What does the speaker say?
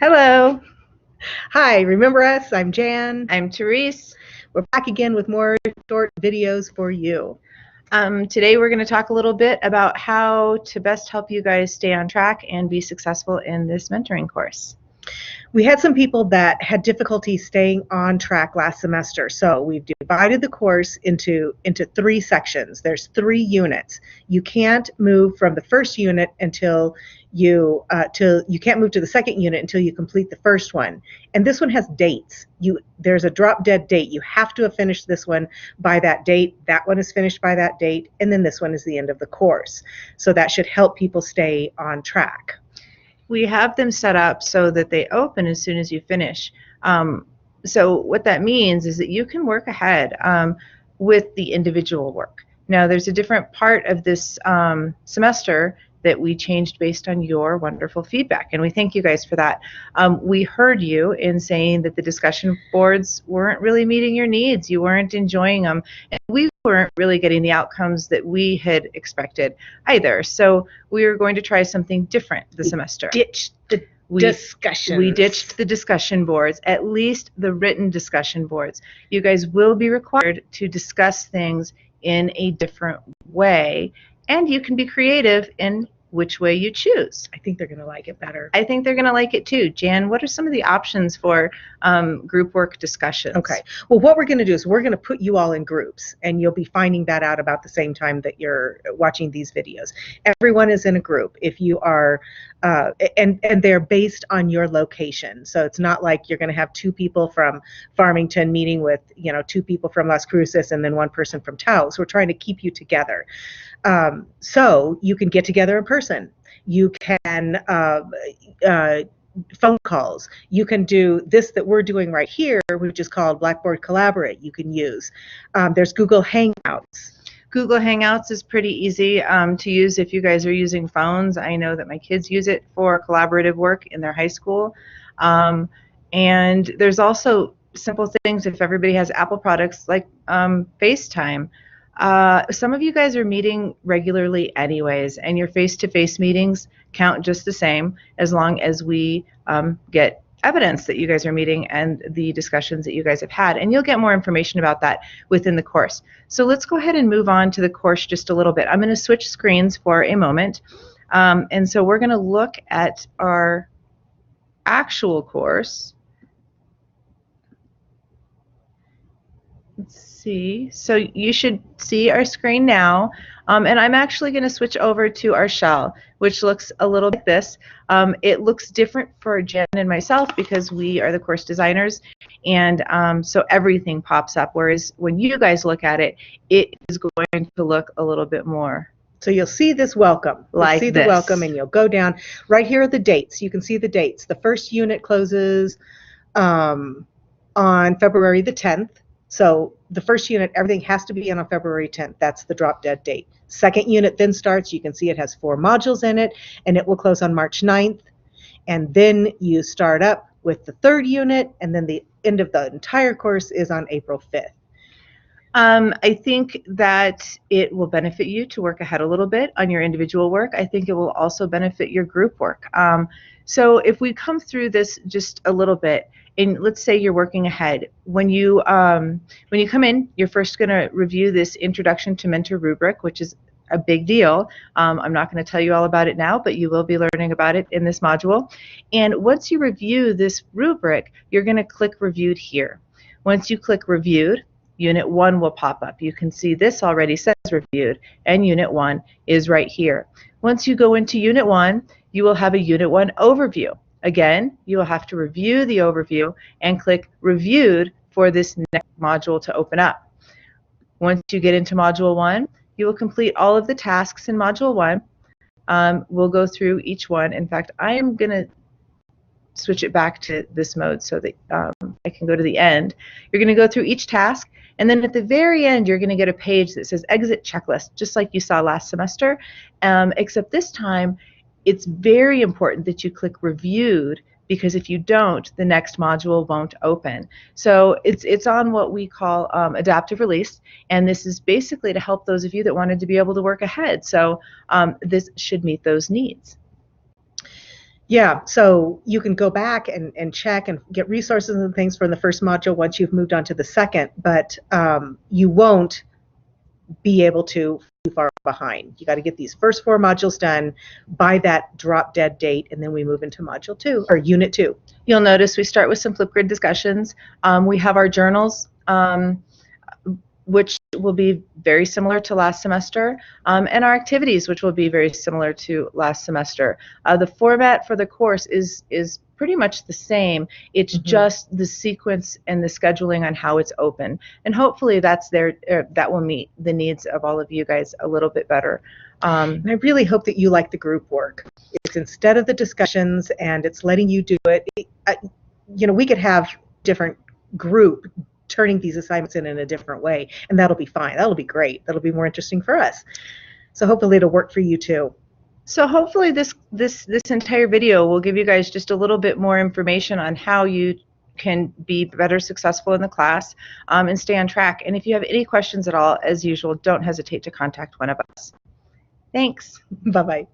Hello, Hi, remember us? I'm Jan. I'm Therese. We're back again with more short videos for you. Today we're going to talk a little bit about how to best help you guys stay on track and be successful in this mentoring course. We had some people that had difficulty staying on track last semester, so we've divided the course into 3 sections. There's 3 units. You can't move from the first unit until you can't move to the second unit until you complete the first one. And this one has dates. There's a drop dead date. You have to have finished this one by that date. That one is finished by that date, and then this one is the end of the course. So that should help people stay on track. We have them set up so that they open as soon as you finish. So what that means is that you can work ahead with the individual work. Now, there's a different part of this semester that we changed based on your wonderful feedback, and we thank you guys for that. We heard you in saying that the discussion boards weren't really meeting your needs. You weren't enjoying them, and we weren't really getting the outcomes that we had expected either. So we are going to try something different this semester. Ditch the discussions. We ditched the discussion boards, at least the written discussion boards. You guys will be required to discuss things in a different way, and you can be creative in which way you choose. I think they're going to like it better. I think they're going to like it too. Jan, what are some of the options for group work discussions? Okay. Well, what we're going to do is we're going to put you all in groups, and you'll be finding that out about the same time that you're watching these videos. Everyone is in a group. If you are, and they're based on your location. So it's not like you're going to have 2 people from Farmington meeting with, 2 people from Las Cruces and then 1 person from Taos. We're trying to keep you together. So you can get together in person. You can phone calls. You can do this that we're doing right here, which is called Blackboard Collaborate. You can use. There's Google Hangouts. Google Hangouts is pretty easy to use if you guys are using phones. I know that my kids use it for collaborative work in their high school. And there's also simple things if everybody has Apple products like FaceTime. Some of you guys are meeting regularly anyways, and your face-to-face meetings count just the same as long as we get evidence that you guys are meeting and the discussions that you guys have had, and you'll get more information about that within the course. So let's go ahead and move on to the course just a little bit. I'm going to switch screens for a moment, and so we're going to look at our actual course. Let's see. So you should see our screen now, and I'm actually going to switch over to our shell, which looks a little like this. It looks different for Jen and myself because we are the course designers, and so everything pops up, whereas when you guys look at it, it is going to look a little bit more. So you'll see this welcome. Like see this. The welcome, and you'll go down. Right here are the dates. You can see the dates. The first unit closes on February the 10th. So the first unit, everything has to be in on February 10th. That's the drop dead date. Second unit then starts. You can see it has 4 modules in it, and it will close on March 9th. And then you start up with the 3rd unit, and then the end of the entire course is on April 5th. I think that it will benefit you to work ahead a little bit on your individual work. I think it will also benefit your group work. So if we come through this just a little bit, and let's say you're working ahead, when you come in, you're first going to review this Introduction to Mentor rubric, which is a big deal. I'm not going to tell you all about it now, but you will be learning about it in this module. And once you review this rubric, you're going to click Reviewed here. Once you click Reviewed, Unit 1 will pop up. You can see this already says Reviewed, and Unit 1 is right here. Once you go into Unit 1, you will have a Unit 1 overview. Again, you will have to review the overview and click Reviewed for this next module to open up. Once you get into Module 1, you will complete all of the tasks in Module 1. We'll go through each one. In fact, I am going to switch it back to this mode so that I can go to the end. You're going to go through each task, and then at the very end, you're going to get a page that says Exit Checklist, just like you saw last semester, except this time, it's very important that you click Reviewed, because if you don't, the next module won't open. So it's on what we call adaptive release, and this is basically to help those of you that wanted to be able to work ahead. So this should meet those needs. Yeah, so you can go back and check and get resources and things from the first module once you've moved on to the second, but you won't be able to too far behind. You got to get these first 4 modules done by that drop dead date, and then we move into module 2 or unit 2. You'll notice we start with some Flipgrid discussions. We have our journals, which will be very similar to last semester, and our activities, which will be very similar to last semester. The format for the course is pretty much the same. It's just the sequence and the scheduling on how it's open, and hopefully that will meet the needs of all of you guys a little bit better. And I really hope that you like the group work. It's instead of the discussions, and it's letting you do it. We could have different group turning these assignments in a different way, and that'll be fine. That'll be great. That'll be more interesting for us. So hopefully it'll work for you too. So hopefully this entire video will give you guys just a little bit more information on how you can be better successful in the class, and stay on track. And if you have any questions at all, as usual, don't hesitate to contact one of us. Thanks. Bye-bye.